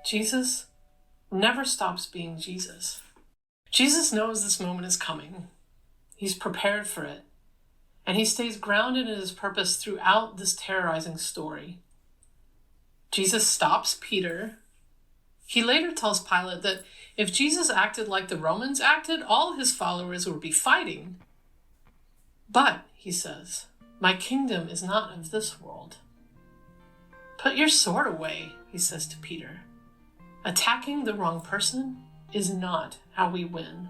Jesus never stops being Jesus. Jesus knows this moment is coming. He's prepared for it. And he stays grounded in his purpose throughout this terrorizing story. Jesus stops Peter. He later tells Pilate that if Jesus acted like the Romans acted, all his followers would be fighting. But, he says, my kingdom is not of this world. Put your sword away, he says to Peter. Attacking the wrong person is not how we win.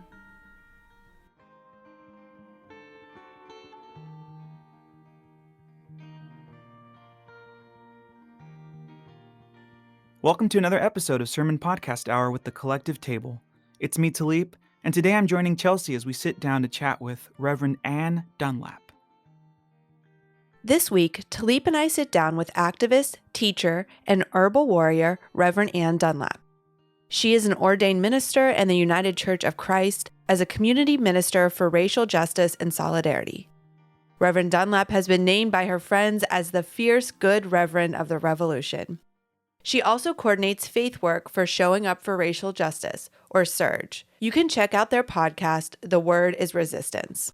Welcome to another episode of Sermon Podcast Hour with the Collective Table. It's me, Talip, and today I'm joining Chelsea as we sit down to chat with Rev Anne Dunlap. This week, Talip and I sit down with activist, teacher, and herbal warrior Rev Anne Dunlap. She is an ordained minister in the United Church of Christ as a community minister for racial justice and solidarity. Rev Dunlap has been named by her friends as the fierce good reverend of the revolution. She also coordinates faith work for Showing Up for Racial Justice, or SURJ. You can check out their podcast, The Word is Resistance.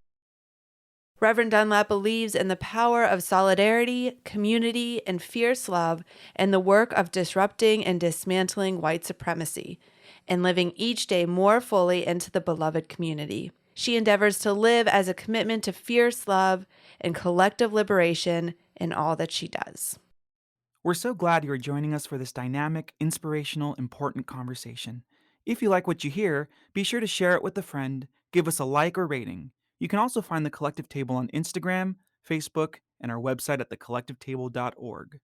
Rev Dunlap believes in the power of solidarity, community, and fierce love, and the work of disrupting and dismantling white supremacy, and living each day more fully into the beloved community. She endeavors to live as a commitment to fierce love and collective liberation in all that she does. We're so glad you are joining us for this dynamic, inspirational, important conversation. If you like what you hear, be sure to share it with a friend, give us a like or rating. You can also find the Collective Table on Instagram, Facebook, and our website at thecollectivetable.org.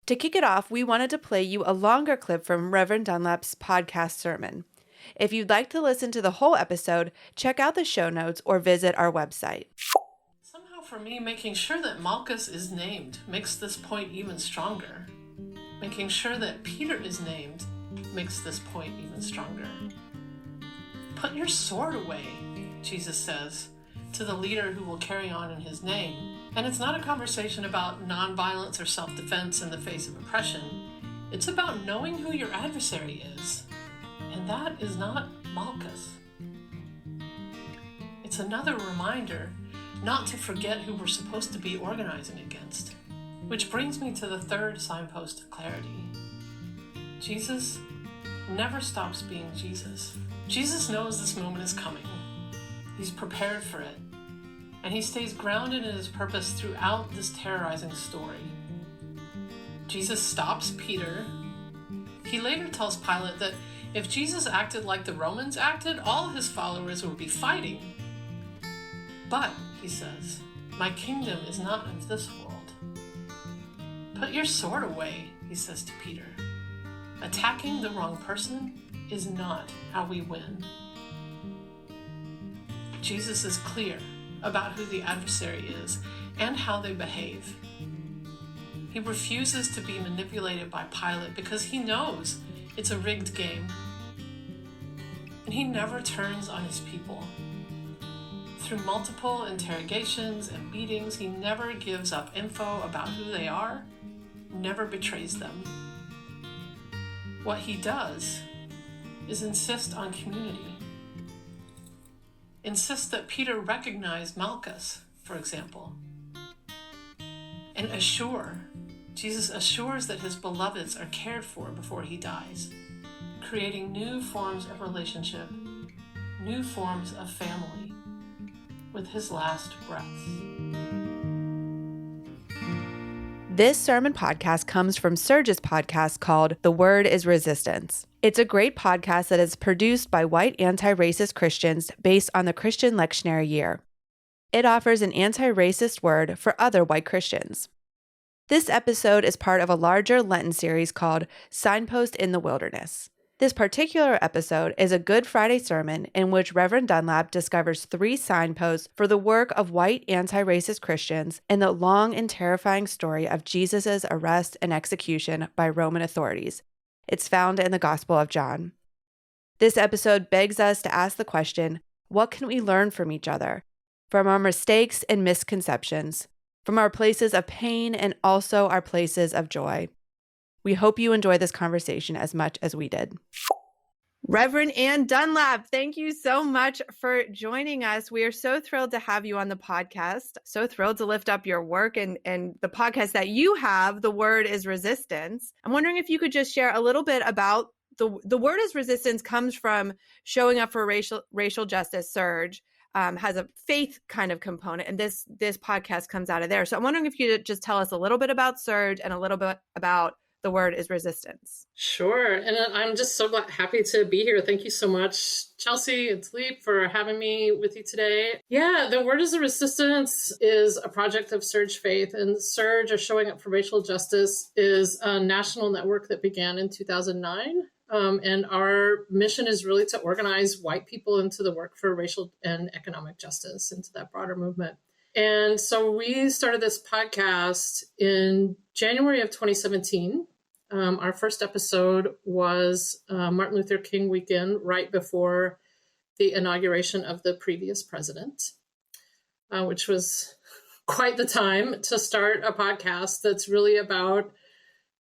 To kick it off, we wanted to play you a longer clip from Rev Dunlap's podcast sermon. If you'd like to listen to the whole episode, check out the show notes or visit our website. Somehow for me, making sure that Malchus is named makes this point even stronger. Making sure that Peter is named makes this point even stronger. Put your sword away, Jesus says, to the leader who will carry on in his name. And it's not a conversation about nonviolence or self-defense in the face of oppression. It's about knowing who your adversary is. And that is not Malchus. It's another reminder not to forget who we're supposed to be organizing against. Which brings me to the third signpost of clarity. Jesus never stops being Jesus. Jesus knows this moment is coming. He's prepared for it. And he stays grounded in his purpose throughout this terrorizing story. Jesus stops Peter. He later tells Pilate that if Jesus acted like the Romans acted, all his followers would be fighting. But, he says, my kingdom is not of this world. Put your sword away, he says to Peter. Attacking the wrong person is not how we win. Jesus is clear about who the adversary is and how they behave. He refuses to be manipulated by Pilate because he knows it's a rigged game. And he never turns on his people. Through multiple interrogations and beatings, he never gives up info about who they are, never betrays them. What he does is insist on community. Insist that Peter recognize Malchus, for example. And Jesus assures that his beloveds are cared for before he dies, creating new forms of relationship, new forms of family, with his last breaths. This sermon podcast comes from SURJ's podcast called The Word is Resistance. It's a great podcast that is produced by white anti-racist Christians based on the Christian lectionary year. It offers an anti-racist word for other white Christians. This episode is part of a larger Lenten series called Signpost in the Wilderness. This particular episode is a Good Friday sermon in which Rev Dunlap discovers 3 signposts for the work of white anti-racist Christians in the long and terrifying story of Jesus' arrest and execution by Roman authorities. It's found in the Gospel of John. This episode begs us to ask the question, what can we learn from each other? From our mistakes and misconceptions, from our places of pain and also our places of joy. We hope you enjoy this conversation as much as we did. Reverend Anne Dunlap, thank you so much for joining us. We are so thrilled to have you on the podcast. So thrilled to lift up your work and the podcast that you have, The Word is Resistance. I'm wondering if you could just share a little bit about the Word is Resistance comes from Showing Up for Racial Justice, Surge, has a faith kind of component, and this podcast comes out of there. So I'm wondering if you could just tell us a little bit about Surge and a little bit about The Word is Resistance. Sure. And I'm just so happy to be here. Thank you so much, Chelsea and Talip, for having me with you today. Yeah, The Word is Resistance is a project of Surge Faith, and Surge, or Showing Up for Racial Justice, is a national network that began in 2009. And our mission is really to organize white people into the work for racial and economic justice, into that broader movement. And so we started this podcast in January of 2017. Our first episode was Martin Luther King weekend, right before the inauguration of the previous president, which was quite the time to start a podcast that's really about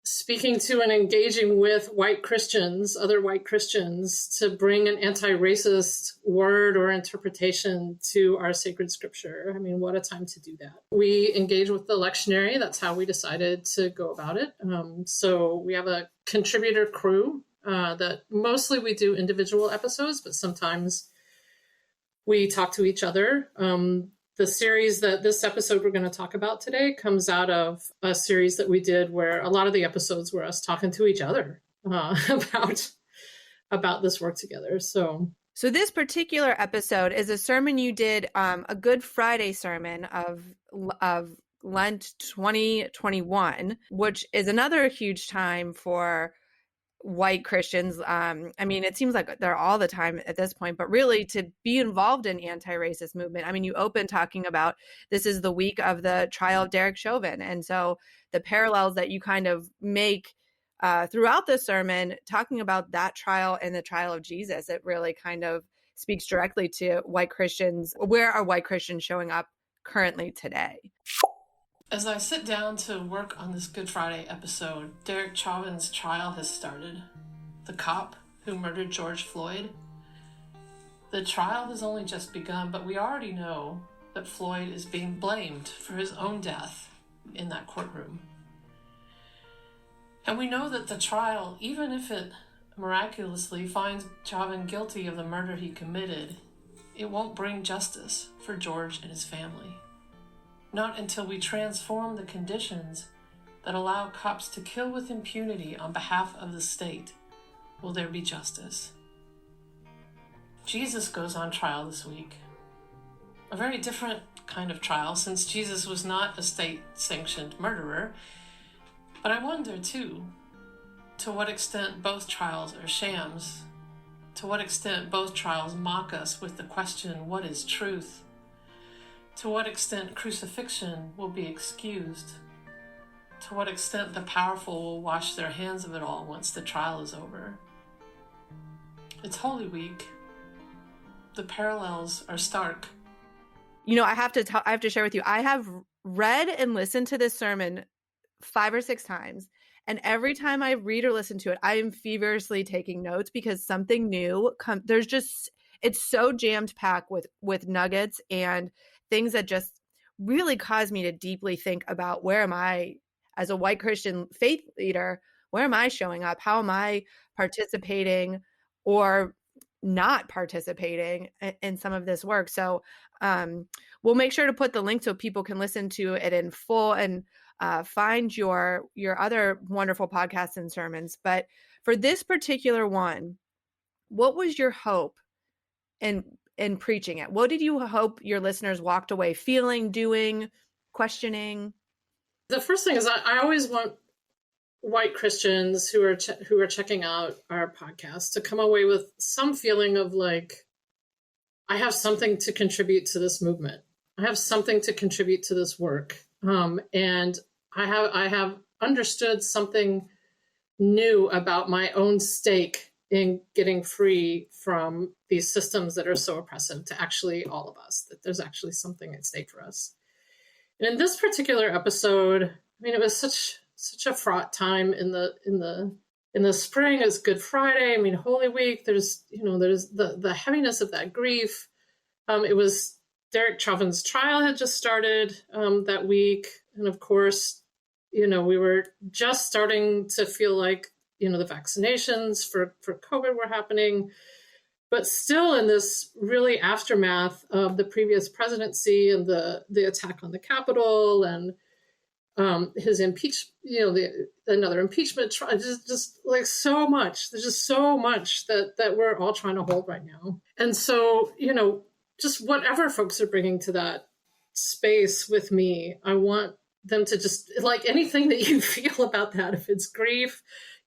speaking to and engaging with white Christians, other white Christians, to bring an anti-racist word or interpretation to our sacred scripture. I mean, what a time to do that. We engage with the lectionary. That's how we decided to go about it. So we have a contributor crew that mostly we do individual episodes, but sometimes we talk to each other. The series that this episode we're going to talk about today comes out of a series that we did where a lot of the episodes were us talking to each other about this work together. So this particular episode is a sermon you did, a Good Friday sermon of Lent 2021, which is another huge time for white Christians. I mean, it seems like they're all the time at this point, but really to be involved in anti-racist movement. I mean, you open talking about this is the week of the trial of Derek Chauvin. And so the parallels that you kind of make throughout the sermon, talking about that trial and the trial of Jesus, it really kind of speaks directly to white Christians. Where are white Christians showing up currently today? As I sit down to work on this Good Friday episode, Derek Chauvin's trial has started. The cop who murdered George Floyd. The trial has only just begun, but we already know that Floyd is being blamed for his own death in that courtroom. And we know that the trial, even if it miraculously finds Chauvin guilty of the murder he committed, it won't bring justice for George and his family. Not until we transform the conditions that allow cops to kill with impunity on behalf of the state will there be justice. Jesus goes on trial this week. A very different kind of trial, since Jesus was not a state-sanctioned murderer. But I wonder, too, to what extent both trials are shams, to what extent both trials mock us with the question, what is truth? To what extent crucifixion will be excused? To what extent the powerful will wash their hands of it all once the trial is over? It's Holy Week. The parallels are stark. You know, I have to share with you, I have read and listened to this sermon 5 or 6 times. And every time I read or listen to it, I am feverishly taking notes because something new it's so jammed packed with nuggets and things that just really cause me to deeply think about where am I as a white Christian faith leader, where am I showing up? How am I participating or not participating in some of this work? So we'll make sure to put the link so people can listen to it in full and find your other wonderful podcasts and sermons. But for this particular one, what was your hope in preaching it? What did you hope your listeners walked away feeling, doing, questioning? The first thing is I always want white Christians who are checking out our podcast to come away with some feeling of like, I have something to contribute to this movement. I have something to contribute to this work. And I have understood something new about my own stake in getting free from these systems that are so oppressive to actually all of us, that there's actually something at stake for us. And in this particular episode, I mean, it was such such a fraught time in the spring. Is Good Friday. I mean, Holy Week. There's the heaviness of that grief. It was Derek Chauvin's trial had just started that week, and of course, we were just starting to feel like the vaccinations for COVID were happening, but still in this really aftermath of the previous presidency and the attack on the Capitol and his another impeachment trial, just like so much. There's just so much that we're all trying to hold right now. And so, just whatever folks are bringing to that space with me, I want them to just, like, anything that you feel about that. If it's grief,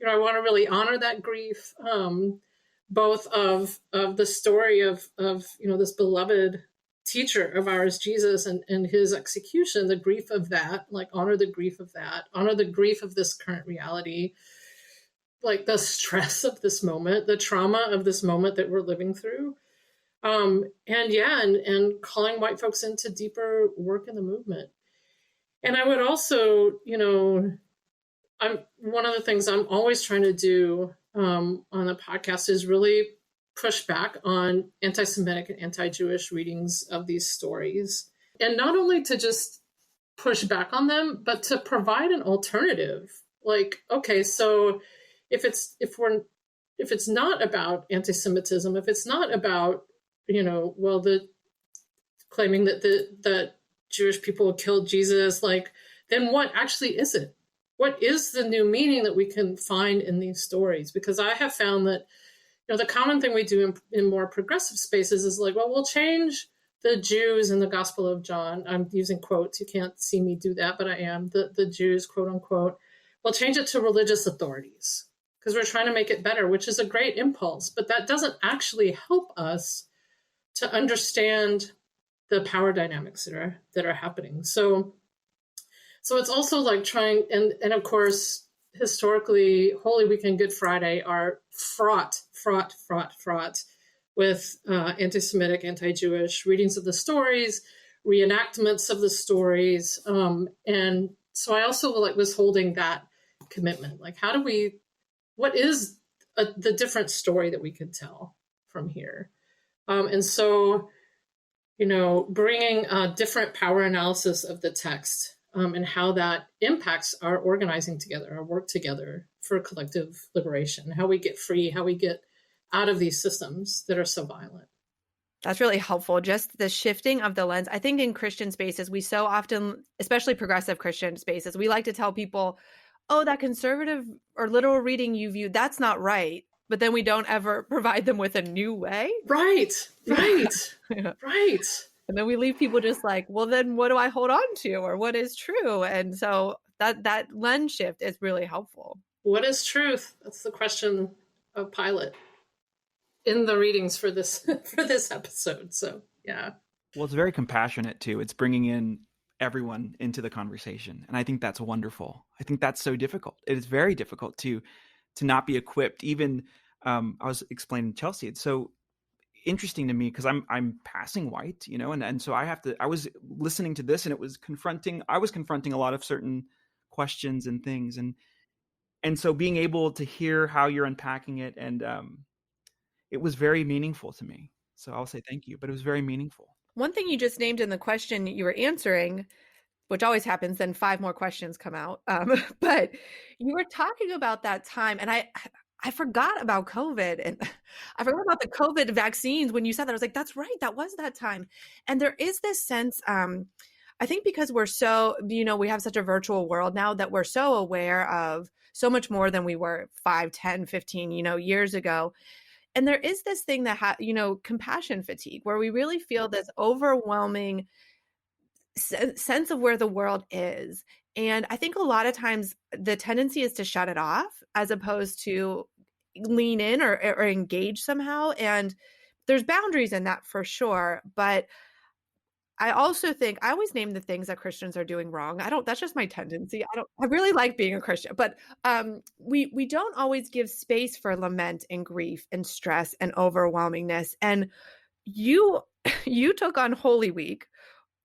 I want to really honor that grief, both of the story of this beloved teacher of ours, Jesus, and his execution, the grief of that, like honor the grief of that, honor the grief of this current reality, like the stress of this moment, the trauma of this moment that we're living through. And calling white folks into deeper work in the movement. And I would also, one of the things I'm always trying to do on the podcast is really push back on anti-Semitic and anti-Jewish readings of these stories. And not only to just push back on them, but to provide an alternative. Like, okay, so if it's not about anti-Semitism, if it's not about, the claiming that Jewish people killed Jesus, like, then what actually is it? What is the new meaning that we can find in these stories? Because I have found that, the common thing we do in more progressive spaces is like, well, we'll change the Jews in the Gospel of John. I'm using quotes. You can't see me do that, but I am. The Jews, quote unquote. We'll change it to religious authorities because we're trying to make it better, which is a great impulse. But that doesn't actually help us to understand the power dynamics that are happening. So it's also like trying, and of course, historically, Holy Week and Good Friday are fraught with anti-Semitic, anti-Jewish readings of the stories, reenactments of the stories. And so I also was holding that commitment. Like, what is the different story that we could tell from here? And so, bringing a different power analysis of the text and how that impacts our organizing together, our work together for collective liberation, how we get free, how we get out of these systems that are so violent. That's really helpful. Just the shifting of the lens. I think in Christian spaces, we so often, especially progressive Christian spaces, we like to tell people, oh, that conservative or literal reading you view, that's not right. But then we don't ever provide them with a new way. Right. Yeah. Right. And then we leave people just like, well, then what do I hold on to, or what is true? And so that lens shift is really helpful. What is truth? That's the question of Pilate in the readings for this episode. So, yeah. Well, it's very compassionate too. It's bringing in everyone into the conversation. And I think that's wonderful. I think that's so difficult. It is very difficult to not be equipped. Even I was explaining to Chelsea, it's so interesting to me because I'm passing white, and so I was listening to this and I was confronting a lot of certain questions and things. And so being able to hear how you're unpacking it, and it was very meaningful to me. So I'll say thank you, but it was very meaningful. One thing you just named in the question you were answering, which always happens, then 5 more questions come out. But you were talking about that time, and I forgot about COVID, and I forgot about the COVID vaccines when you said that. I was like, that's right, that was that time. And there is this sense, I think because we're so, we have such a virtual world now that we're so aware of so much more than we were 5, 10, 15, years ago. And there is this thing that, compassion fatigue, where we really feel this overwhelming sense of where the world is. And I think a lot of times the tendency is to shut it off as opposed to lean in or engage somehow. And there's boundaries in that for sure. But I also think I always name the things that Christians are doing wrong. That's just my tendency. I really like being a Christian, but we don't always give space for lament and grief and stress and overwhelmingness. And you took on Holy Week,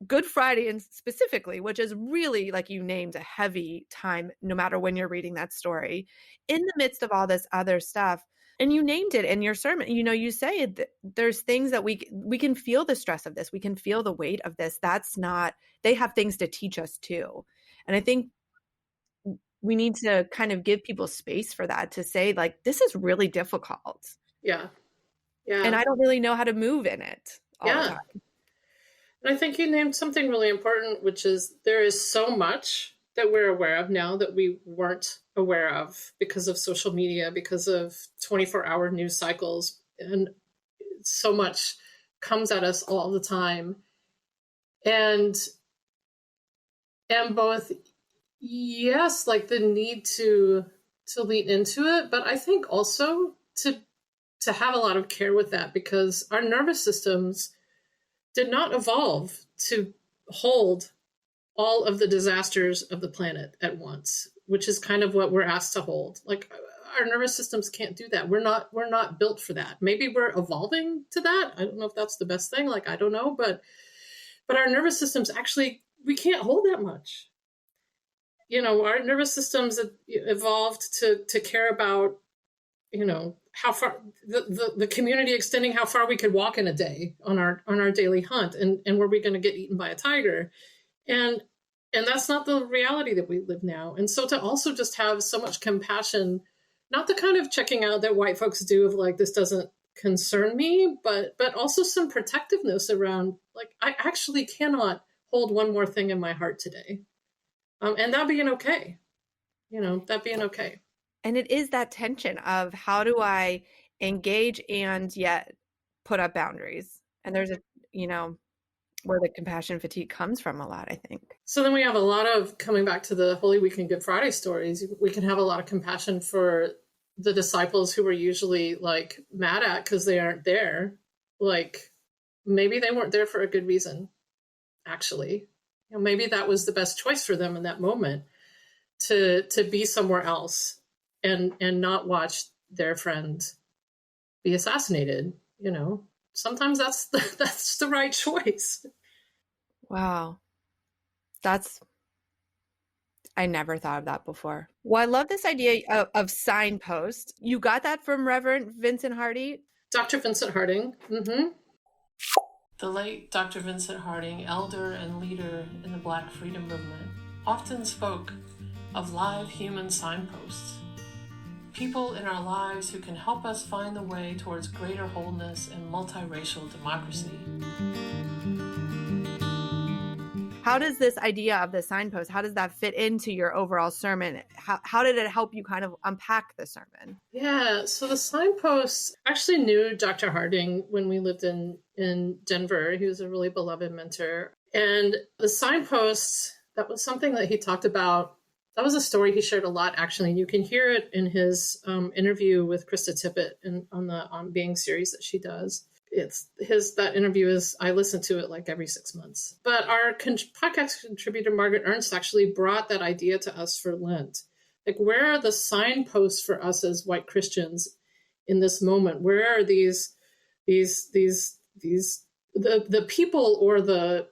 Good Friday, and specifically, which is really, like you named, a heavy time, no matter when you're reading that story, in the midst of all this other stuff. And you named it in your sermon. You say there's things that we can feel the stress of this. We can feel the weight of this. That's not, they have things to teach us too. And I think we need to kind of give people space for that, to say, like, this is really difficult. Yeah. Yeah. And I don't really know how to move in it all the time. And I think you named something really important, which is there is so much that we're aware of now that we weren't aware of because of social media, because of 24-hour news cycles. And so much comes at us all the time. And both, yes, like the need to lean into it, but I think also to have a lot of care with that, because our nervous systems did not evolve to hold all of the disasters of the planet at once, which is kind of what we're asked to hold. Like, our nervous systems can't do that. We're not built for that. Maybe we're evolving to that. I don't know if that's the best thing. Like, I don't know, but our nervous systems actually, we can't hold that much. Our nervous systems evolved to care about, how far the community extending how far we could walk in a day on our daily hunt, and were we going to get eaten by a tiger, and that's not the reality that we live now. And so to also just have so much compassion, not the kind of checking out that white folks do of like, this doesn't concern me, but also some protectiveness around, like, I actually cannot hold one more thing in my heart today, and that being okay, that being okay. And it is that tension of, how do I engage and yet put up boundaries? And there's where the compassion fatigue comes from a lot, I think. So then we have a lot of, coming back to the Holy Week and Good Friday stories, we can have a lot of compassion for the disciples who were usually like mad at because they aren't there. Like, maybe they weren't there for a good reason, actually. Maybe that was the best choice for them in that moment, to be somewhere else and not watch their friend be assassinated. Sometimes that's the right choice. Wow. I never thought of that before. Well, I love this idea of signpost. You got that from Reverend Vincent Harding? Dr. Vincent Harding. Mm-hmm. The late Dr. Vincent Harding, elder and leader in the Black Freedom Movement, often spoke of live human signposts. People in our lives who can help us find the way towards greater wholeness and multiracial democracy. How does this idea of the signpost, how does that fit into your overall sermon? How did it help you kind of unpack the sermon? Yeah, so the signposts, I actually knew Dr. Harding when we lived in Denver. He was a really beloved mentor. And the signposts, that was something that he talked about. That was a story he shared a lot, actually. And you can hear it in his interview with Krista Tippett on the On Being series that she does. That interview is, I listen to it like every 6 months. But our podcast contributor, Margaret Ernst, actually brought that idea to us for Lent. Like, where are the signposts for us as white Christians in this moment? Where are the people or the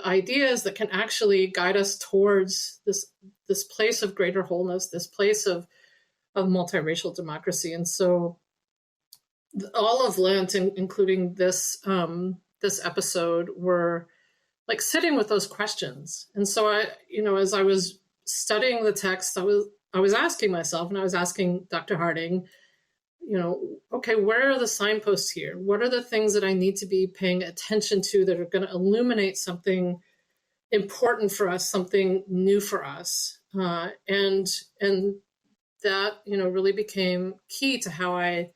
ideas that can actually guide us towards this place of greater wholeness, this place of multiracial democracy? And so all of Lent, including this episode, were like sitting with those questions. And so as I was studying the text, I was asking myself, and I was asking Dr. Harding, okay, where are the signposts here? What are the things that I need to be paying attention to that are going to illuminate something important for us, something new for us? And that, really became key to how I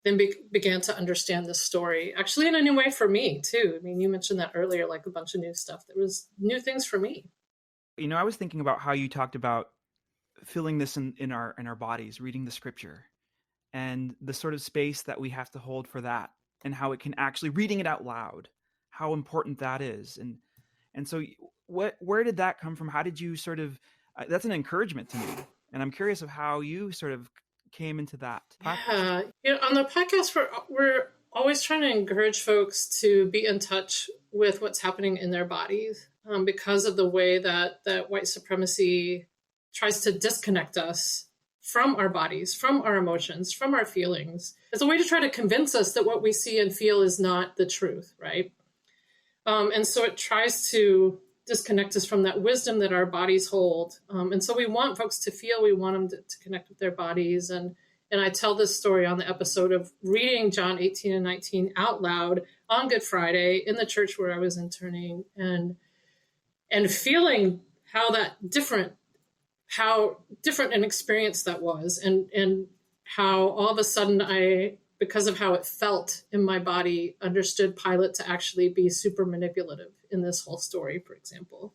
then began to understand this story, actually in a new way for me too. I mean, you mentioned that earlier, like a bunch of new stuff. There was new things for me. I was thinking about how you talked about feeling this in our bodies, reading the scripture, and the sort of space that we have to hold for that, and how it can actually, reading it out loud, how important that is. And so where did that come from? How did you sort of, that's an encouragement to me. And I'm curious of how you sort of came into that. Yeah, on the podcast, we're always trying to encourage folks to be in touch with what's happening in their bodies, because of the way that white supremacy tries to disconnect us from our bodies, from our emotions, from our feelings. It's a way to try to convince us that what we see and feel is not the truth, right? And so it tries to disconnect us from that wisdom that our bodies hold. And so we want folks to feel, we want them to connect with their bodies. And I tell this story on the episode of reading John 18 and 19 out loud on Good Friday in the church where I was interning, and feeling how different an experience that was, and how all of a sudden I, because of how it felt in my body, understood Pilate to actually be super manipulative in this whole story, for example.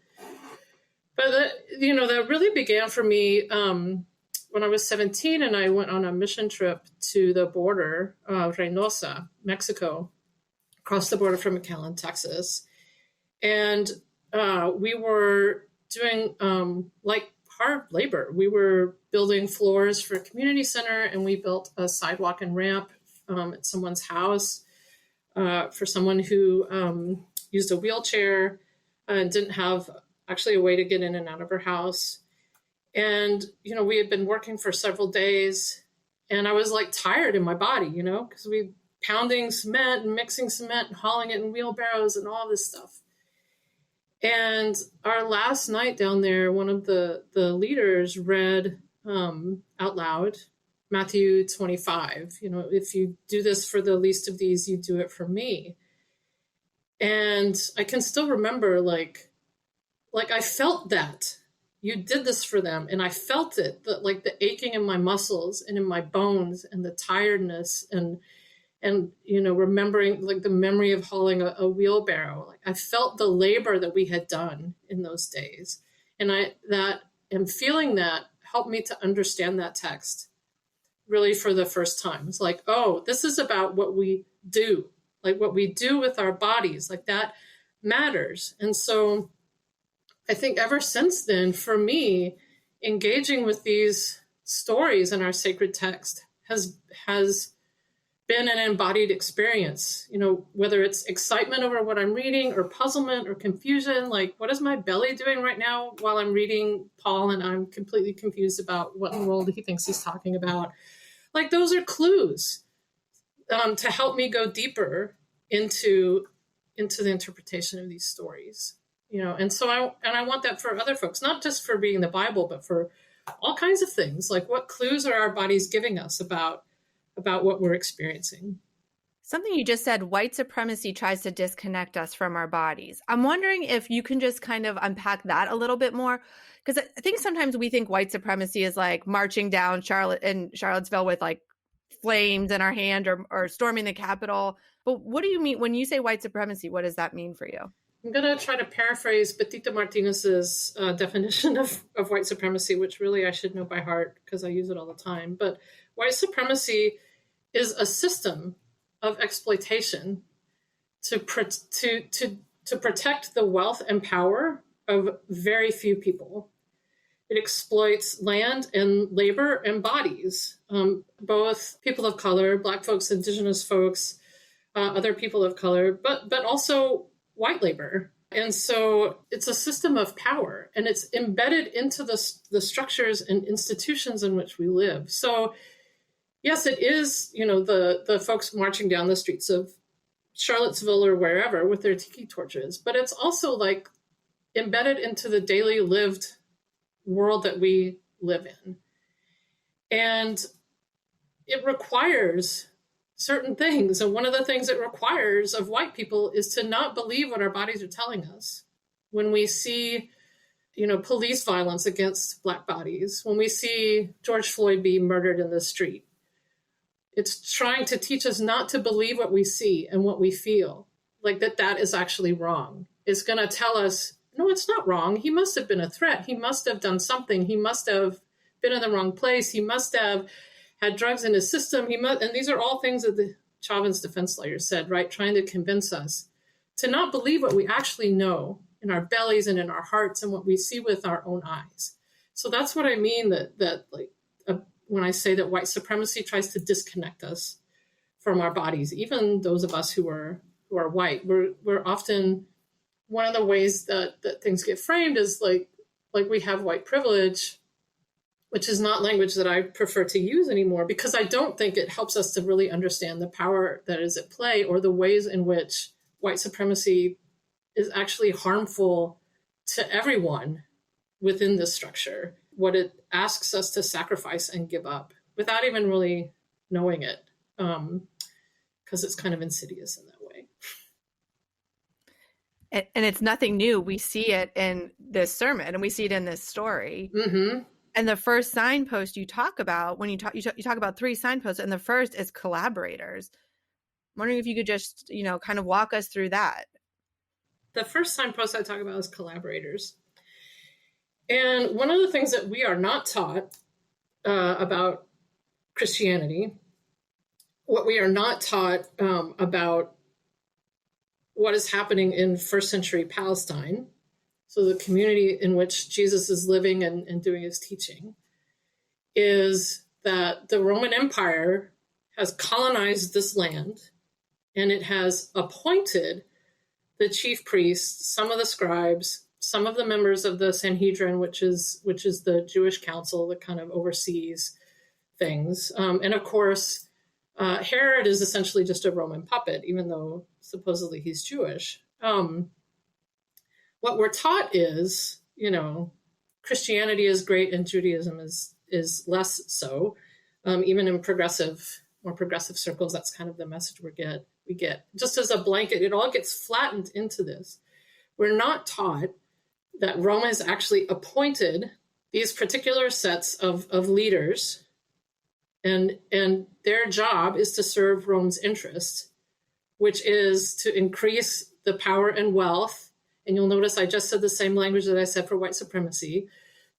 But that really began for me when I was 17, and I went on a mission trip to the border of Reynosa, Mexico, across the border from McAllen, Texas. And we were doing hard labor. We were building floors for a community center, and we built a sidewalk and ramp at someone's house for someone who used a wheelchair and didn't have actually a way to get in and out of her house. And, we had been working for several days, and I was tired in my body, because we pounding cement and mixing cement and hauling it in wheelbarrows and all this stuff. And our last night down there, one of the leaders read out loud Matthew 25. If you do this for the least of these, you do it for me. And I can still remember, I felt that. You did this for them. And I felt it, the aching in my muscles and in my bones and the tiredness and remembering the memory of hauling a wheelbarrow. I felt the labor that we had done in those days. And feeling that helped me to understand that text really for the first time. It's this is about what we do, what we do with our bodies, that matters. And so I think ever since then, for me, engaging with these stories in our sacred text has been an embodied experience, whether it's excitement over what I'm reading or puzzlement or confusion, what is my belly doing right now while I'm reading Paul and I'm completely confused about what in the world he thinks he's talking about. Those are clues to help me go deeper into the interpretation of these stories. And so I want that for other folks, not just for reading the Bible, but for all kinds of things. What clues are our bodies giving us about what we're experiencing? Something you just said, white supremacy tries to disconnect us from our bodies. I'm wondering if you can just kind of unpack that a little bit more, because I think sometimes we think white supremacy is marching down Charlottesville with flames in our hand or storming the Capitol. But what do you mean when you say white supremacy? What does that mean for you? I'm going to try to paraphrase Betita Martinez's definition of white supremacy, which really I should know by heart because I use it all the time. But white supremacy is a system of exploitation to protect the wealth and power of very few people. It exploits land and labor and bodies, both people of color, Black folks, Indigenous folks, other people of color, but also white labor. And so it's a system of power, and it's embedded into the structures and institutions in which we live. So yes, it is, the folks marching down the streets of Charlottesville or wherever with their tiki torches, but it's also embedded into the daily lived world that we live in. And it requires certain things. And one of the things it requires of white people is to not believe what our bodies are telling us. When we see, police violence against Black bodies, when we see George Floyd be murdered in the street, it's trying to teach us not to believe what we see and what we feel, that is actually wrong. It's going to tell us, no, it's not wrong. He must have been a threat. He must have done something. He must have been in the wrong place. He must have had drugs in his system. And these are all things that the Chauvin's defense lawyer said, right? Trying to convince us to not believe what we actually know in our bellies and in our hearts and what we see with our own eyes. So that's what I mean that when I say that white supremacy tries to disconnect us from our bodies, even those of us who are white. We're often, one of the ways that things get framed is like we have white privilege, which is not language that I prefer to use anymore, because I don't think it helps us to really understand the power that is at play, or the ways in which white supremacy is actually harmful to everyone within this structure, what it asks us to sacrifice and give up without even really knowing it, because it's kind of insidious in that way. And it's nothing new. We see it in this sermon, and we see it in this story. Mm-hmm. And the first signpost you talk about, when you talk about 3 signposts, and the first is collaborators. I'm wondering if you could just, kind of walk us through that. The first signpost I talk about is collaborators. And one of the things that we are not taught about Christianity, what we are not taught about what is happening in first century Palestine, so the community in which Jesus is living and doing his teaching, is that the Roman Empire has colonized this land, and it has appointed the chief priests, some of the scribes, some of the members of the Sanhedrin, which is the Jewish council that kind of oversees things. And of course, Herod is essentially just a Roman puppet, even though supposedly he's Jewish. What we're taught is, Christianity is great and Judaism is less so. Even in more progressive circles, that's kind of the message we get. Just as a blanket, it all gets flattened into this. We're not taught that Rome has actually appointed these particular sets of leaders, and their job is to serve Rome's interests, which is to increase the power and wealth. And you'll notice I just said the same language that I said for white supremacy,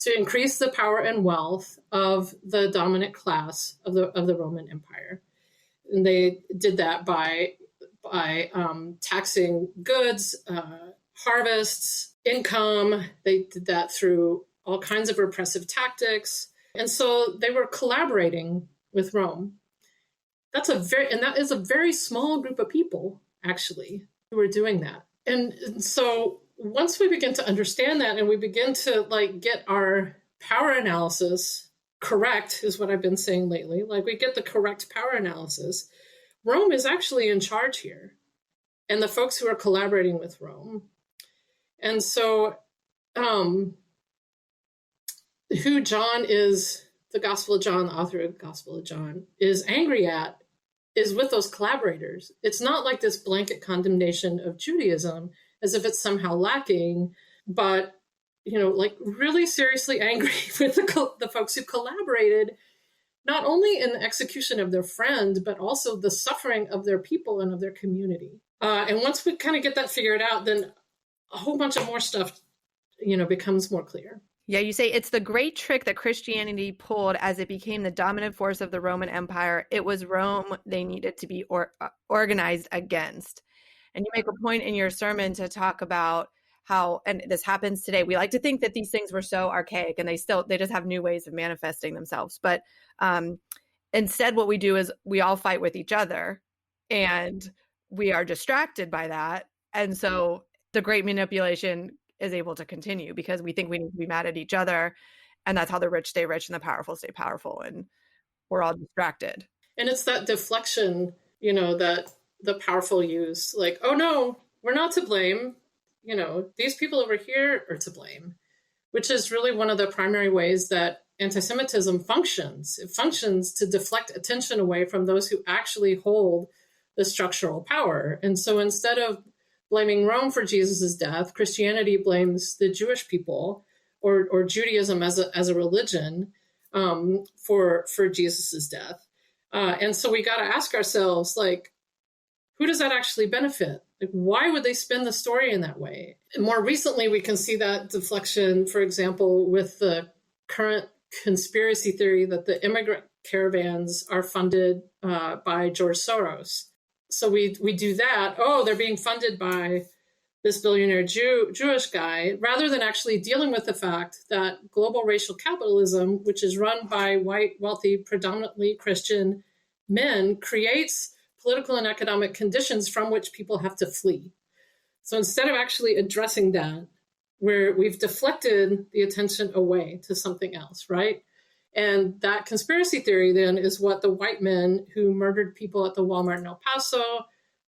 to increase the power and wealth of the dominant class of the Roman Empire. And they did that by taxing goods, harvests, income. They did that through all kinds of repressive tactics. And so they were collaborating with Rome. That is a very small group of people, actually, who are doing that. And so once we begin to understand that, and we begin to get our power analysis correct, is what I've been saying lately, we get the correct power analysis, Rome is actually in charge here, and the folks who are collaborating with Rome. And so who John is, the Gospel of John, the author of the Gospel of John, is angry at is with those collaborators. It's not like this blanket condemnation of Judaism as if it's somehow lacking, but, really seriously angry with the folks who collaborated, not only in the execution of their friend, but also the suffering of their people and of their community. And once we kind of get that figured out, then a whole bunch of more stuff, becomes more clear. Yeah, you say it's the great trick that Christianity pulled as it became the dominant force of the Roman Empire. It was Rome they needed to be organized against. And you make a point in your sermon to talk about how, and this happens today, we like to think that these things were so archaic and they just have new ways of manifesting themselves. But instead, what we do is we all fight with each other, and we are distracted by that. And so the great manipulation is able to continue because we think we need to be mad at each other, and that's how the rich stay rich and the powerful stay powerful, and we're all distracted. And it's that deflection, that the powerful use, oh no, we're not to blame, these people over here are to blame, which is really one of the primary ways that anti-Semitism functions. It functions to deflect attention away from those who actually hold the structural power. And so instead of blaming Rome for Jesus's death, Christianity blames the Jewish people or Judaism as a religion for Jesus's death. And so we got to ask ourselves, who does that actually benefit? Why would they spin the story in that way? And more recently, we can see that deflection, for example, with the current conspiracy theory that the immigrant caravans are funded by George Soros. So we do that. Oh, they're being funded by this billionaire Jewish guy, rather than actually dealing with the fact that global racial capitalism, which is run by white, wealthy, predominantly Christian men, creates political and economic conditions from which people have to flee. So instead of actually addressing that, we've deflected the attention away to something else, right? And that conspiracy theory then is what the white men who murdered people at the Walmart in El Paso,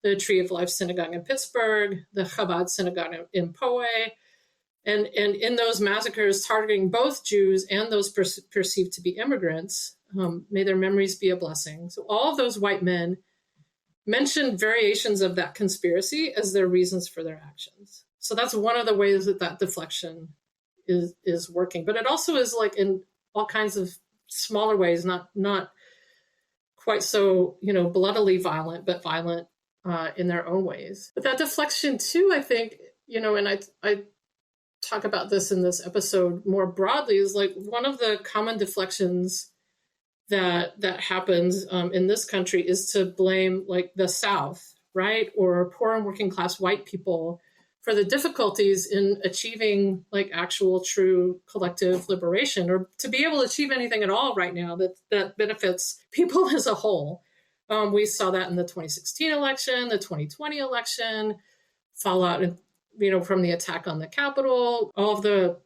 the Tree of Life Synagogue in Pittsburgh, the Chabad Synagogue in Poway, and in those massacres targeting both Jews and those perceived to be immigrants, may their memories be a blessing. So all of those white men mentioned variations of that conspiracy as their reasons for their actions. So that's one of the ways that deflection is working. But it also is like in all kinds of smaller ways, not quite so, bloodily violent, but violent in their own ways. But that deflection too, I think, and I talk about this in this episode more broadly, is like one of the common deflections that happens in this country is to blame like the South, right? Or poor and working class white people for the difficulties in achieving like actual true collective liberation, or to be able to achieve anything at all right now that benefits people as a whole. We saw that in the 2016 election, the 2020 election, fallout, from the attack on the Capitol, all of the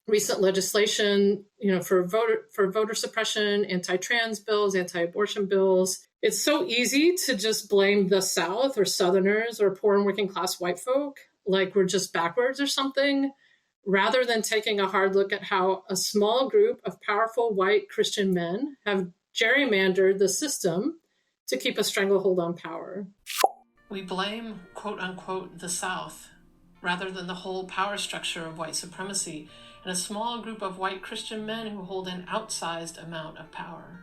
recent legislation, for voter suppression, anti-trans bills, anti-abortion bills. It's so easy to just blame the South or Southerners or poor and working class white folk, like we're just backwards or something, rather than taking a hard look at how a small group of powerful white Christian men have gerrymandered the system to keep a stranglehold on power. We blame, quote unquote, the South, rather than the whole power structure of white supremacy and a small group of white Christian men who hold an outsized amount of power.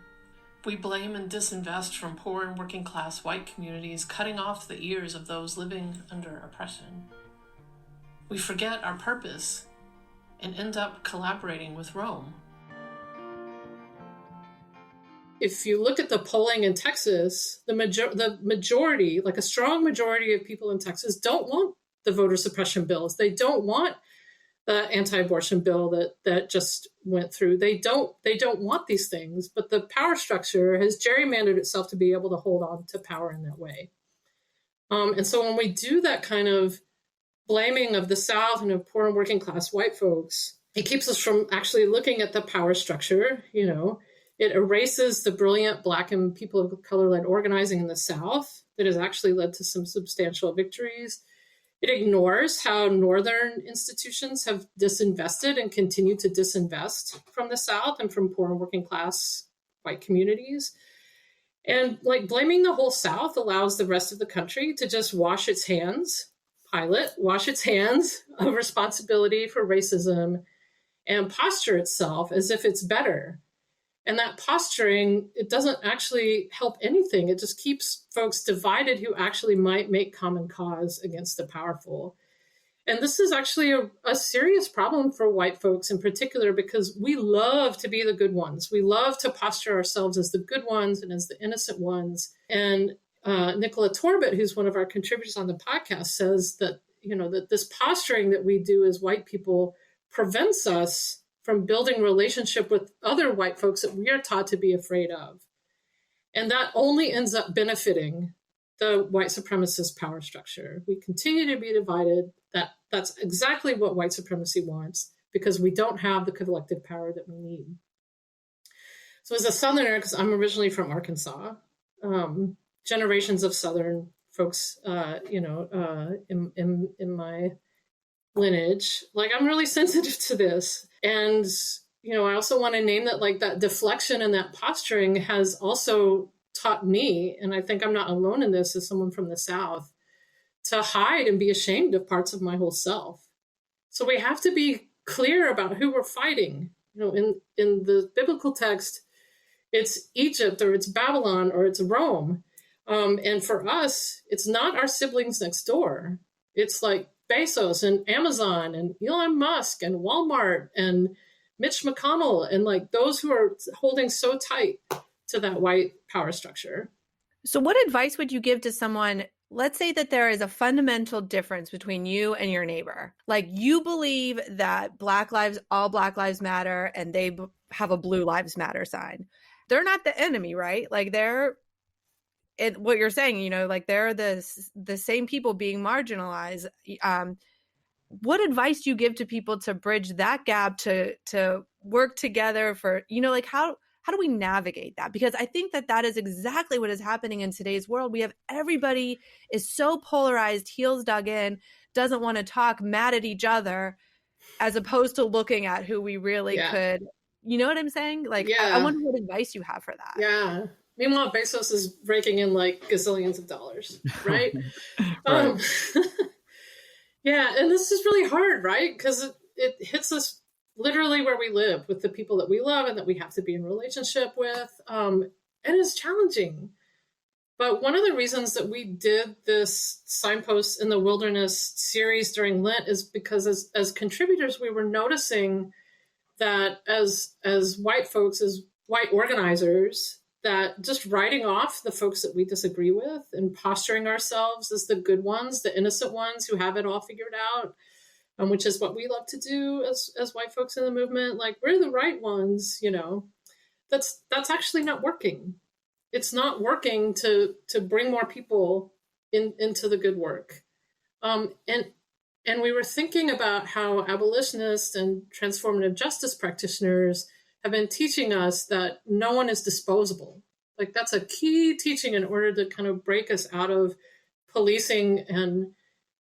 We blame and disinvest from poor and working class white communities, cutting off the ears of those living under oppression. We forget our purpose and end up collaborating with Rome. If you look at the polling in Texas, the majority, like a strong majority of people in Texas don't want the voter suppression bills. They don't want the anti-abortion bill that just went through. They don't want these things, but the power structure has gerrymandered itself to be able to hold on to power in that way. And so when we do that kind of blaming of the South and of poor and working class white folks, it keeps us from actually looking at the power structure. It erases the brilliant Black and people of color-led organizing in the South that has actually led to some substantial victories. It ignores how Northern institutions have disinvested and continue to disinvest from the South and from poor and working class white communities. And like blaming the whole South allows the rest of the country to just wash its hands of responsibility for racism and posture itself as if it's better. And that posturing, it doesn't actually help anything. It just keeps folks divided who actually might make common cause against the powerful. And this is actually a serious problem for white folks in particular, because we love to be the good ones. We love to posture ourselves as the good ones and as the innocent ones. And Nicola Torbett, who's one of our contributors on the podcast, says that, that this posturing that we do as white people prevents us from building relationship with other white folks that we are taught to be afraid of. And that only ends up benefiting the white supremacist power structure. We continue to be divided. That's exactly what white supremacy wants, because we don't have the collective power that we need. So as a Southerner, because I'm originally from Arkansas, generations of Southern folks, in my lineage, like I'm really sensitive to this. And, I also want to name that like that deflection and that posturing has also taught me, and I think I'm not alone in this as someone from the South, to hide and be ashamed of parts of my whole self. So we have to be clear about who we're fighting. In the biblical text, it's Egypt or it's Babylon or it's Rome. And for us, it's not our siblings next door. It's like Bezos and Amazon and Elon Musk and Walmart and Mitch McConnell and like those who are holding so tight to that white power structure. So what advice would you give to someone? Let's say that there is a fundamental difference between you and your neighbor. Like you believe that all Black lives matter, and they have a Blue Lives Matter sign. They're not the enemy, right? Like they're what you're saying, you know, like they're the same people being marginalized. What advice do you give to people to bridge that gap, to work together for, you know, like how do we navigate that? Because I think that is exactly what is happening in today's world. We have everybody is so polarized, heels dug in, doesn't want to talk, mad at each other, as opposed to looking at who we really could, you know what I'm saying? Like, I wonder what advice you have for that. Yeah. Meanwhile, Bezos is raking in like gazillions of dollars, right? Right. Yeah, and this is really hard, right? Because it hits us literally where we live with the people that we love and that we have to be in relationship with. And it's challenging. But one of the reasons that we did this Signposts in the Wilderness series during Lent is because as contributors, we were noticing that as white folks, as white organizers, that just writing off the folks that we disagree with and posturing ourselves as the good ones, the innocent ones who have it all figured out, which is what we love to do as white folks in the movement. Like, we're the right ones, you know, that's actually not working. It's not working to bring more people into the good work. And we were thinking about how abolitionists and transformative justice practitioners have been teaching us that no one is disposable. Like, that's a key teaching in order to kind of break us out of policing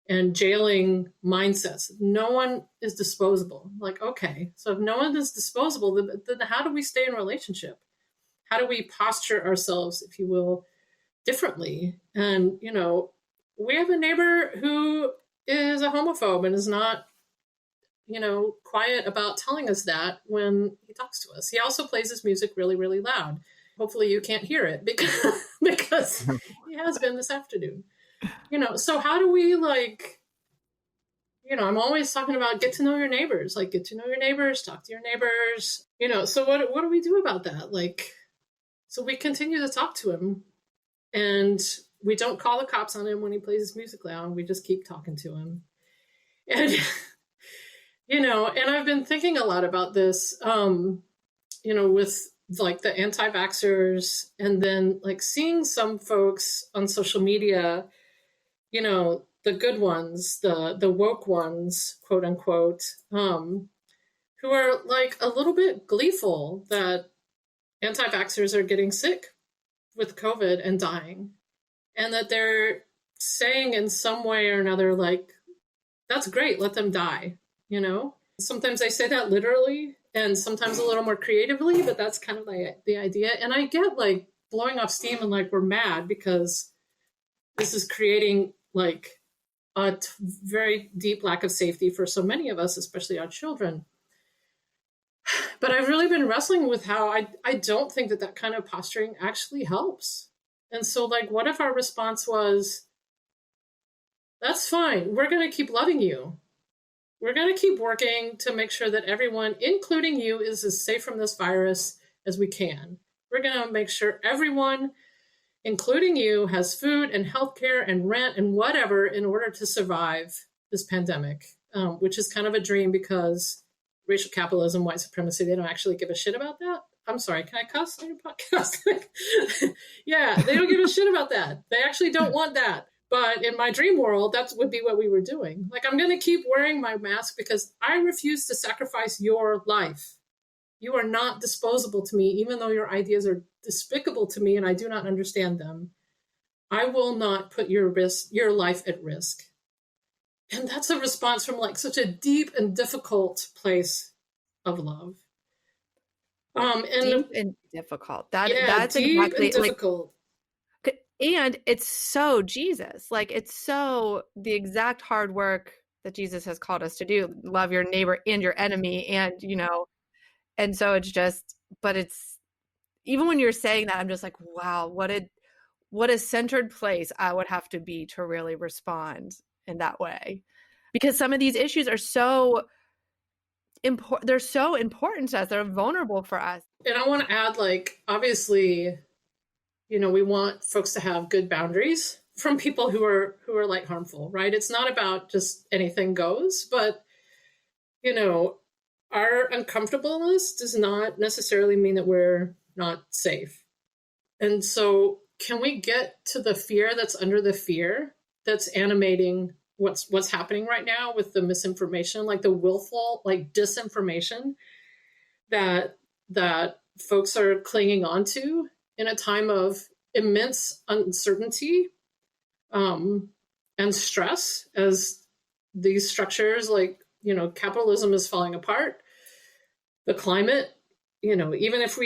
and jailing mindsets. No one is disposable. Like, okay, so if no one is disposable, then how do we stay in relationship? How do we posture ourselves, if you will, differently? And, you know, we have a neighbor who is a homophobe and is not, you know, quiet about telling us that when he talks to us. He also plays his music really, really loud. Hopefully you can't hear it because he has been this afternoon. You know, so how do we, like, you know, I'm always talking about get to know your neighbors, like get to know your neighbors, talk to your neighbors, you know, so what do we do about that? Like, so we continue to talk to him and we don't call the cops on him when he plays his music loud. We just keep talking to him. And, you know, and I've been thinking a lot about this, you know, with like the anti-vaxxers and then like seeing some folks on social media, you know, the good ones, the woke ones, quote unquote, who are like a little bit gleeful that anti-vaxxers are getting sick with COVID and dying. And that they're saying in some way or another, like, that's great, let them die, you know? Sometimes they say that literally and sometimes a little more creatively, but that's kind of like the idea. And I get like blowing off steam and like we're mad because this is creating like a very deep lack of safety for so many of us, especially our children. But I've really been wrestling with how I don't think that kind of posturing actually helps. And so, like, what if our response was, that's fine, we're going to keep loving you. We're going to keep working to make sure that everyone, including you, is as safe from this virus as we can. We're going to make sure everyone, including you, has food and healthcare and rent and whatever in order to survive this pandemic, which is kind of a dream because racial capitalism, white supremacy, they don't actually give a shit about that. I'm sorry, can I cuss on your podcast? Yeah, they don't give a shit about that. They actually don't want that. But in my dream world, that would be what we were doing. Like, I'm going to keep wearing my mask because I refuse to sacrifice your life. You are not disposable to me, even though your ideas are despicable to me and I do not understand them. I will not put your life at risk. And that's a response from like such a deep and difficult place of love. And deep and difficult. That's deep exactly, and difficult. Like, and it's so Jesus. Like, it's so the exact hard work that Jesus has called us to do. Love your neighbor and your enemy. And, you know, and so it's just, but it's, even when you're saying that, I'm just like, wow, what a centered place I would have to be to really respond in that way. Because some of these issues are so important. They're so important to us. They're vulnerable for us. And I want to add, like, obviously, you know, we want folks to have good boundaries from people who are like harmful, right? It's not about just anything goes, but, you know, our uncomfortableness does not necessarily mean that we're not safe. And so can we get to the fear that's under the fear that's animating what's happening right now with the misinformation, like the willful, like disinformation that folks are clinging on to in a time of immense uncertainty and stress, as these structures, like, capitalism is falling apart, the climate, even if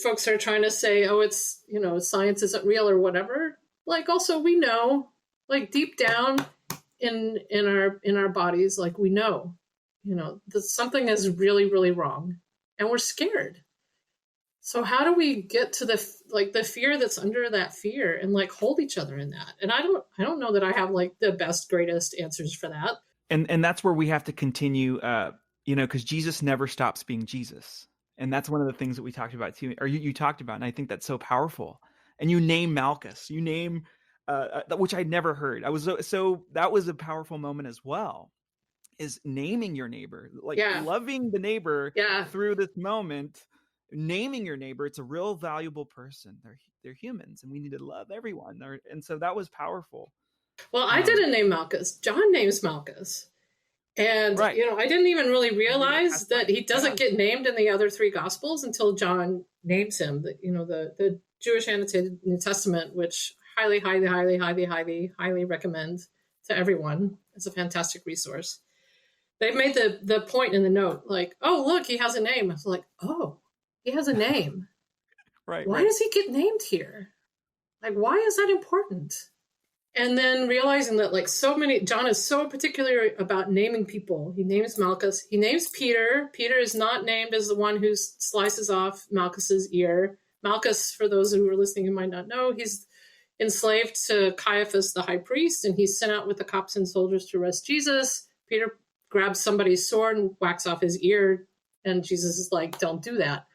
folks are trying to say, oh, it's, science isn't real or whatever, like, also we know, like, deep down in our bodies, like, we know, that something is really, really wrong, and we're scared. So how do we get to the fear that's under that fear, and like hold each other in that? And I don't know that I have like the best, greatest answers for that. And that's where we have to continue, because Jesus never stops being Jesus. And that's one of the things that we talked about too, or you talked about, and I think that's so powerful. And you name Malchus, you name, which I'd never heard. So that was a powerful moment as well, is naming your neighbor, like loving the neighbor through this moment. Naming your neighbor, it's a real valuable person. They're humans, and we need to love everyone. And so that was powerful. Well, I didn't name Malchus. John names Malchus. And, right. I didn't even really realize that he doesn't get named in the other three Gospels until John names him. The Jewish Annotated New Testament, which highly, highly, highly, highly, highly, highly recommend to everyone. It's a fantastic resource. They've made the point in the note, like, oh, look, he has a name. I was like, oh, he has a name. Right. Why does he get named here? Like, why is that important? And then realizing that, like, John is so particular about naming people. He names Malchus. He names Peter. Peter is not named as the one who slices off Malchus's ear. Malchus, for those who are listening who might not know, he's enslaved to Caiaphas, the high priest, and he's sent out with the cops and soldiers to arrest Jesus. Peter grabs somebody's sword and whacks off his ear, and Jesus is like, don't do that.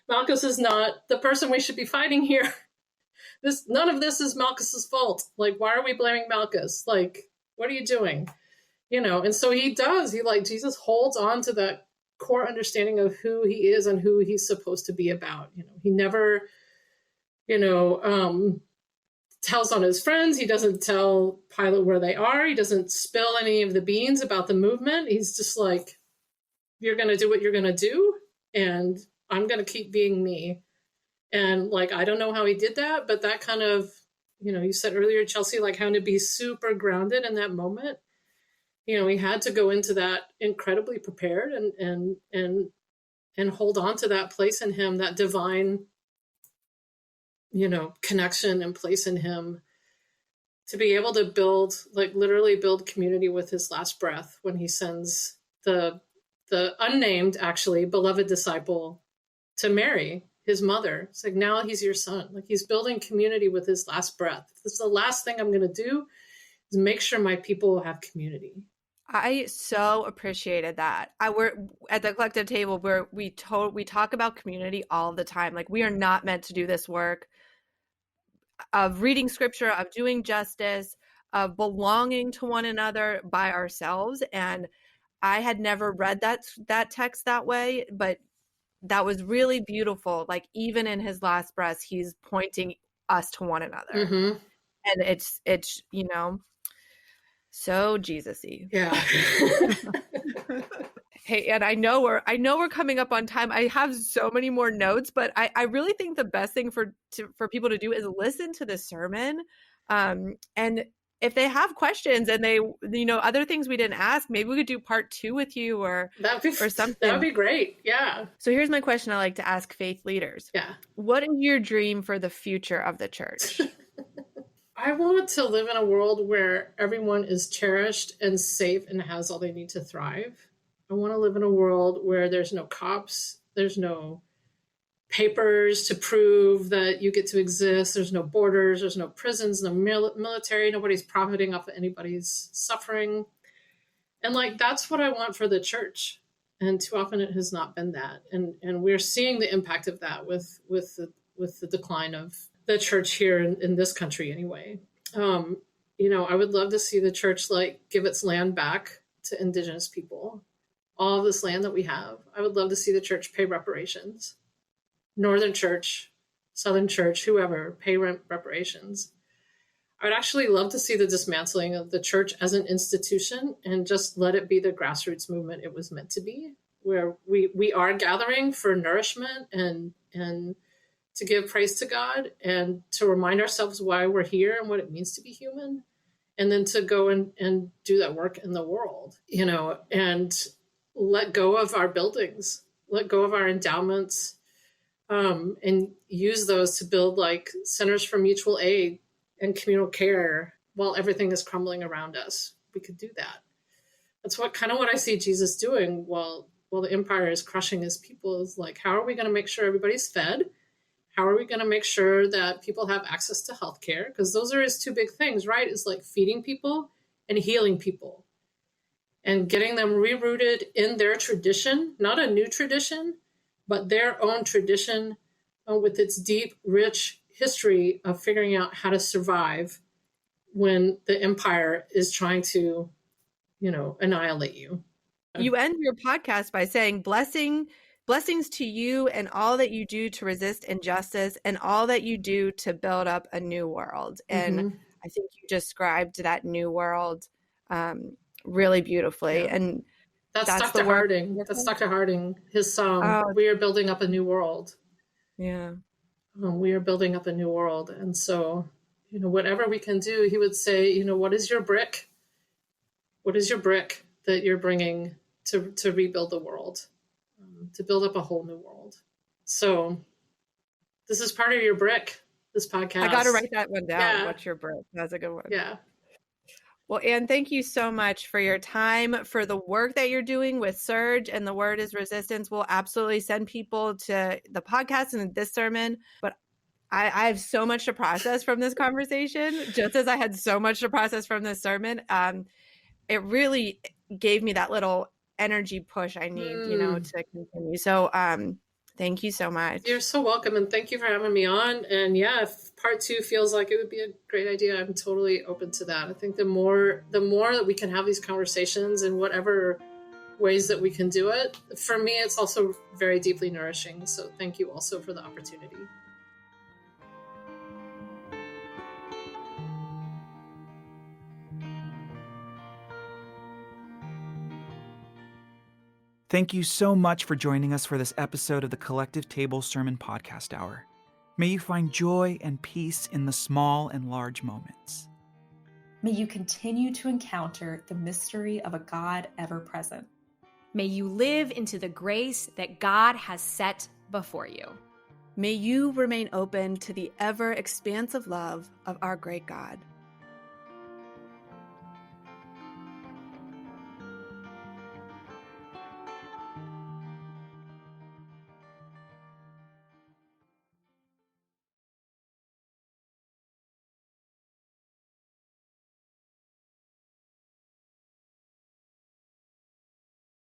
Malchus is not the person we should be fighting here. None of this is Malchus's fault. Like, why are we blaming Malchus? Like, what are you doing? And so he does. Jesus holds on to that core understanding of who he is and who he's supposed to be about. He never, tells on his friends. He doesn't tell Pilate where they are. He doesn't spill any of the beans about the movement. He's just like, you're going to do what you're going to do, and I'm going to keep being me. And like, I don't know how he did that, but that kind of, you said earlier, Chelsea, like having to be super grounded in that moment. He had to go into that incredibly prepared and hold on to that place in him, that divine, connection and place in him, to be able to literally build community with his last breath when he sends the unnamed, actually, beloved disciple to Mary, his mother. It's like, now he's your son. Like, he's building community with his last breath. This is the last thing I'm going to do, is make sure my people have community. I so appreciated that. We're at the collective table where we talk about community all the time. Like, we are not meant to do this work of reading scripture, of doing justice, of belonging to one another by ourselves. And I had never read that text that way, but that was really beautiful. Like, even in his last breath, he's pointing us to one another. Mm-hmm. And it's so Jesus-y. Yeah. Hey, and I know we're coming up on time. I have so many more notes, but I really think the best thing for people to do is listen to the sermon. And if they have questions and they, other things we didn't ask, maybe we could do part 2 with you or something. That'd be great. Yeah. So here's my question I like to ask faith leaders. Yeah. What is your dream for the future of the church? I want to live in a world where everyone is cherished and safe and has all they need to thrive. I want to live in a world where there's no cops, there's no papers to prove that you get to exist, there's no borders, there's no prisons, no military, nobody's profiting off of anybody's suffering. And like, that's what I want for the church. And too often it has not been that. And we're seeing the impact of that with the decline of the church here in this country anyway. I would love to see the church give its land back to indigenous people. All of this land that we have, I would love to see the church pay reparations. Northern Church, Southern Church, whoever, pay reparations. I would actually love to see the dismantling of the church as an institution and just let it be the grassroots movement it was meant to be, where we are gathering for nourishment and to give praise to God and to remind ourselves why we're here and what it means to be human, and then to go and do that work in the world, and let go of our buildings, let go of our endowments, and use those to build like centers for mutual aid and communal care while everything is crumbling around us. We could do that. That's what I see Jesus doing while the empire is crushing his people, is like, how are we going to make sure everybody's fed? How are we going to make sure that people have access to healthcare? Because those are his two big things, right? Is like feeding people and healing people and getting them rerouted in their tradition, not a new tradition, but their own tradition with its deep, rich history of figuring out how to survive when the empire is trying to, annihilate you. You end your podcast by saying blessings to you and all that you do to resist injustice and all that you do to build up a new world. And I think you described that new world really beautifully. Yeah. And that's Dr. Harding. That's Dr. Harding, his song, We Are Building Up a New World. Yeah. We are building up a new world. And so, whatever we can do, he would say, what is your brick? What is your brick that you're bringing to rebuild the world, to build up a whole new world? So this is part of your brick, this podcast. I got to write that one down. Yeah. What's your brick? That's a good one. Yeah. Well, Anne, thank you so much for your time, for the work that you're doing with Surge and The Word is Resistance. We'll absolutely send people to the podcast and this sermon, but I have so much to process from this conversation, just as I had so much to process from this sermon. It really gave me that little energy push I need, to continue. So thank you so much. You're so welcome. And thank you for having me on. And yeah, if part 2 feels like it would be a great idea, I'm totally open to that. I think the more that we can have these conversations in whatever ways that we can do it, for me, it's also very deeply nourishing. So thank you also for the opportunity. Thank you so much for joining us for this episode of the Collective Table Sermon Podcast Hour. May you find joy and peace in the small and large moments. May you continue to encounter the mystery of a God ever present. May you live into the grace that God has set before you. May you remain open to the ever expansive love of our great God.